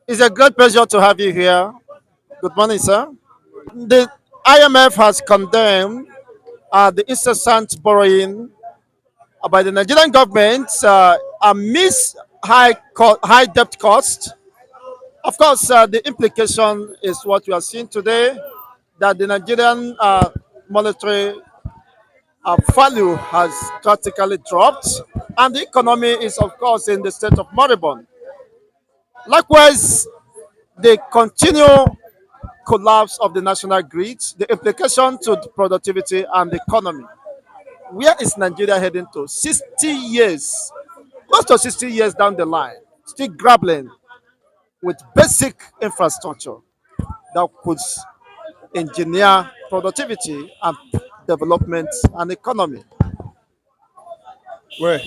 It's a great pleasure to have you here. Good morning, sir. The IMF has condemned the incessant borrowing by the Nigerian government amidst high debt cost. Of course, the implication is what we are seeing today, that the Nigerian monetary value has drastically dropped, and the economy is, of course, in the state of moribund. Likewise, the continued collapse of the national grid, the implication to the productivity and the economy. Where is Nigeria heading to? 60 years, close to 60 years down the line, still grappling with basic infrastructure that could engineer productivity and development and economy. Well,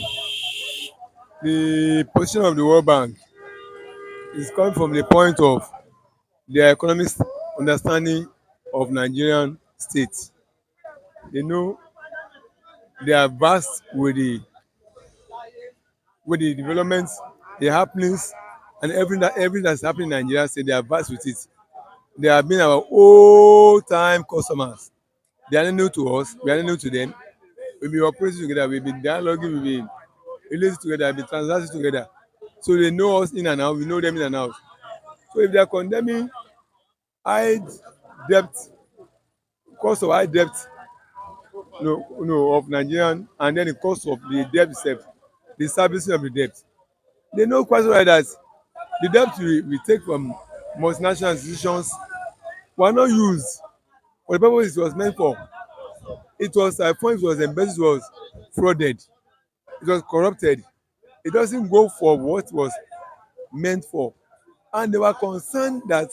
the position of the World Bank is coming from the point of their economic understanding of Nigerian state. They know they are vast with the developments, the happenings, and everything that's happening in Nigeria state. They are vast with it. They have been our old time customers. They are not new to us. We are not new to them. We've been operating together. We've been dialoguing. We've been relating together. We've been transacting together. So they know us in and out. We know them in and out. So if they are condemning high debt, cost of high debt, of Nigerian, and then the cost of the debt itself, the servicing of the debt, they know quite well that the debt we take from multinational institutions were not used for the purpose it was meant for. It was at point it was embezzled, it was frauded, it was corrupted. It doesn't go for what it was meant for. And they were concerned that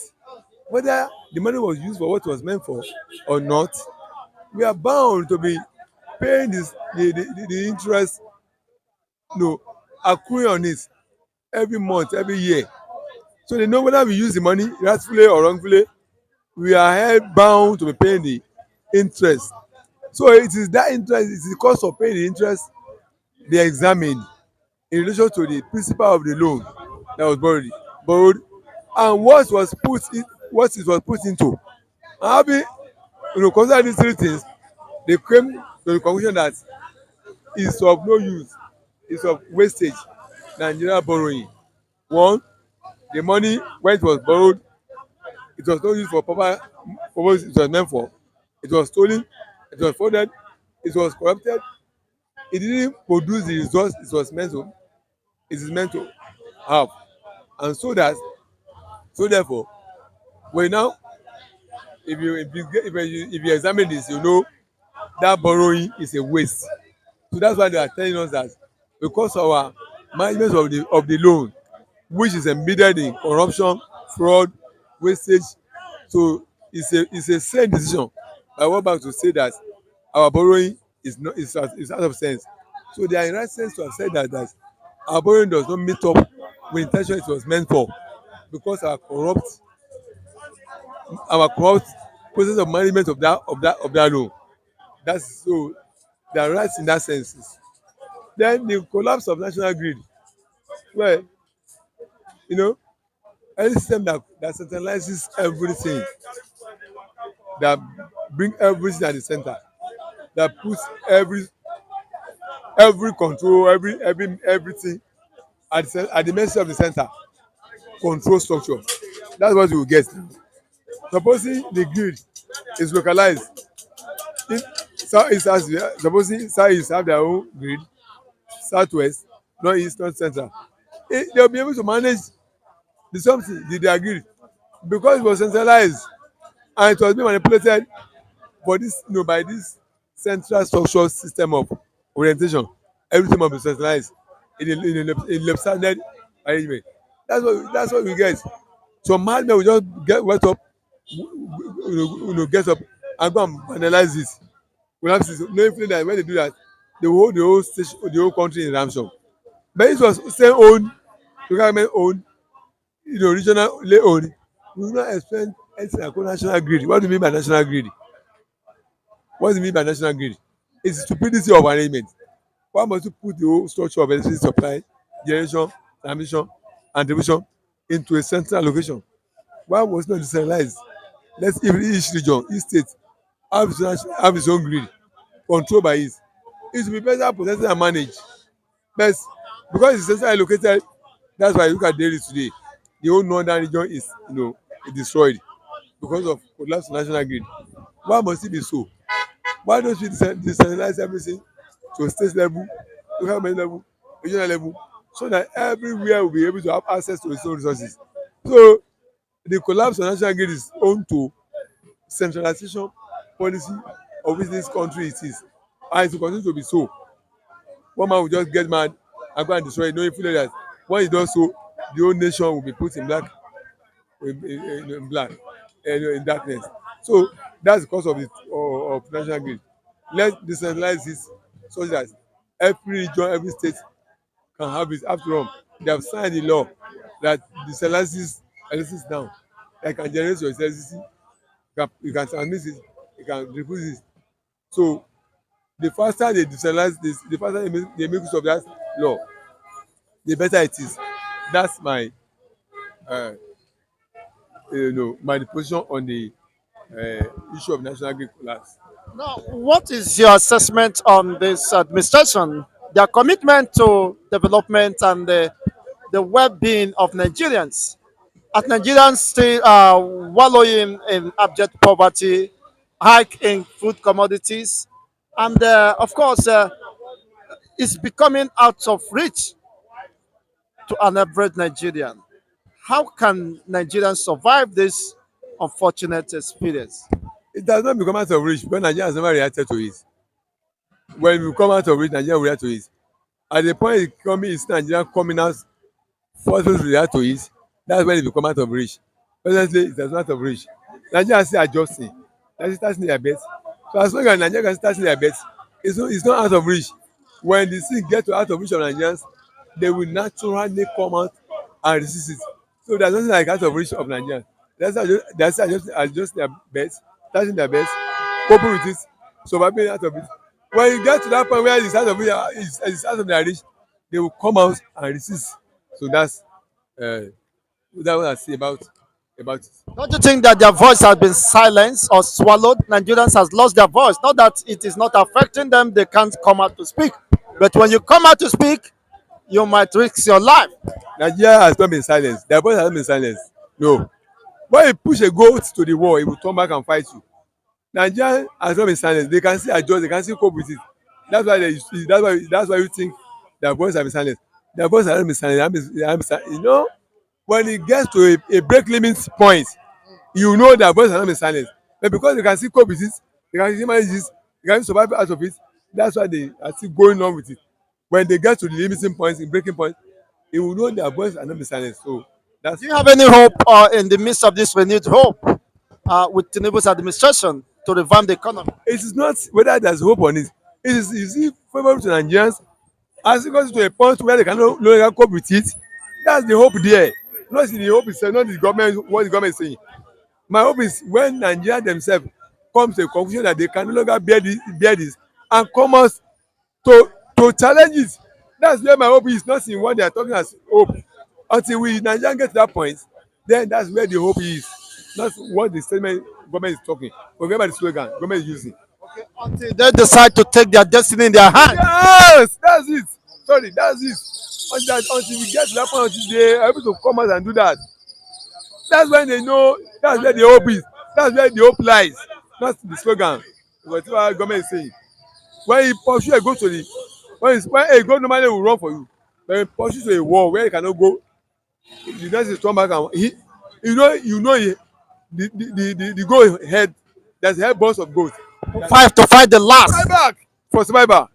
whether the money was used for what it was meant for or not, we are bound to be paying the interest, accruing on it every month, every year. So they know whether we use the money rightfully or wrongfully, we are held bound to be paying the interest. So it is that interest, it is the cost of paying the interest they examine in relation to the principal of the loan that was borrowed, and what it was put into. And having consider these three things, they came to the conclusion that it's of no use, it's of wastage, Nigeria borrowing. One, the money when it was borrowed, it was not used for proper purpose it was meant for. It was stolen, it was frauded, it was corrupted, it didn't produce the results it is meant to have. And so therefore, when now, if you examine this, you know that borrowing is a waste. So that's why they are telling us that because our management of the loan, which is embedded in corruption, fraud, wastage, so it's a sane decision by World Bank to say that our borrowing is out of sense. So they are in right sense to have said that our borrowing does not meet up with the intention it was meant for, because our corrupt process of management of that loan. That's so they are right in that sense. Then the collapse of national grid. Well, you know, any system that centralizes everything, that bring everything at the center, that puts every control, everything at the mercy of the center, control structure. That's what you will get. Supposing the grid is localized, if southeast has supposing southeast have their own grid, southwest, northeast, north central, they will be able to manage the something their grid, because it was centralized and it was being manipulated for this by this central structure system of orientation. Everything must be centralized in a lopsided arrangement. That's what we get. Some madmen will just get up and go and analyze this. We have to knowing that when they do that, they will hold the whole country in ransom. But it was state owned, local government owned, regionally owned. We will not expect anything like national grid. What do you mean by national grid? What do you mean by national grid? It's stupidity of arrangement. Why must you put the whole structure of electricity supply, generation, transmission, and distribution into a central location. Why was it not decentralized? Let's even each region, each state have its own grid controlled by it. It will be better protected and managed. But because it's centrally located, that's why you look at Delhi today. The whole northern region is, destroyed because of collapse of national grid. Why must it be so? Why don't we decentralize everything to state level, local government level, regional level, so that everywhere will be able to have access to its own resources? So the collapse of national grid is owing to centralization policy of which this country it is, and it will continue to be so. One man will just get mad and go and destroy it, knowing fully that when he does so, the whole nation will be put in black, in black, in darkness. So that's the cause of it of national grid. Let's decentralize this so that every region, every state can have it. After all, they have signed the law that decentralizes electricity now. That can generate your electricity, you can transmit it, you can distribute it. So the faster they decentralize this, the faster they make use of that law, the better it is. That's my uh, my position on the issue of national grid collapse. Now, what is your assessment on this administration, their commitment to development and the well-being of Nigerians? As Nigerians still wallowing in abject poverty, hike in food commodities, and of course, it's becoming out of reach to an average Nigerian. How can Nigerians survive this unfortunate experience? It does not become out of reach because Nigeria has never reacted to it. When we come out of reach, Nigeria will react to it. At the point the economy is Nigeria coming out forcefully to react to it, that's when it become out of reach. Presently, it is not out of reach. Nigeria is still adjusting. Nigeria is starting their best. So as long as Nigeria can start their best, it's not out of reach. When the thing get to out of reach of Nigerians, they will naturally come out and resist it. So there's nothing like out of reach of Nigerians. That's adjust their best, starting their best, coping with it, surviving out of it. When you get to that point where it's out of it's out of their reach, they will come out and resist. So uh, that's what I say about it. Don't you think that their voice has been silenced or swallowed? Nigerians has lost their voice. Not that it is not affecting them, they can't come out to speak. But when you come out to speak, you might risk your life. Nigeria has not been silenced. Their voice has not been silenced. No. When you push a goat to the wall, it will turn back and fight you. Nigeria has not been silenced. They can still adjust. They can still cope with it. That's why you think their voice has been silenced. Their voice has not been silenced. When it gets to a break limit point, you know their voice has not been silenced. But because they can still cope with it, they can still manage this, they can survive out of it. That's why they are still going on with it. When they get to the limiting points, in breaking point, you will know their voice has not been silenced. So that's. Do you have any hope in the midst of this renewed hope with Tinubu's administration to revamp the economy? It is not whether there's hope on it. It is favorable to Nigerians as it goes to a point where they can no longer cope with it. That's the hope there. Not the hope itself, not the government, what the government is saying. My hope is when Nigeria themselves come to a conclusion that they can no longer bear this and come out to challenge it. That's where my hope is, not in what they are talking as hope. Until we Nigerians get to that point, then that's where the hope is. Not what the statement government is talking. Remember the slogan government is using. Until they decide to take their destiny in their hands. Yes, that's it. Sorry, that's it. Until we get to that point, until they are able to come out and do that, that's when they know. That's where the hope is. That's where the hope lies. Not the slogan. Whatever government is saying. When you pursue a goat to the when a goat normally will run for you. When you pursue to a wall where you cannot go, the next is turn back and the goat head. There's a head boss of goat. Fight to fight the last. Survival for survivor.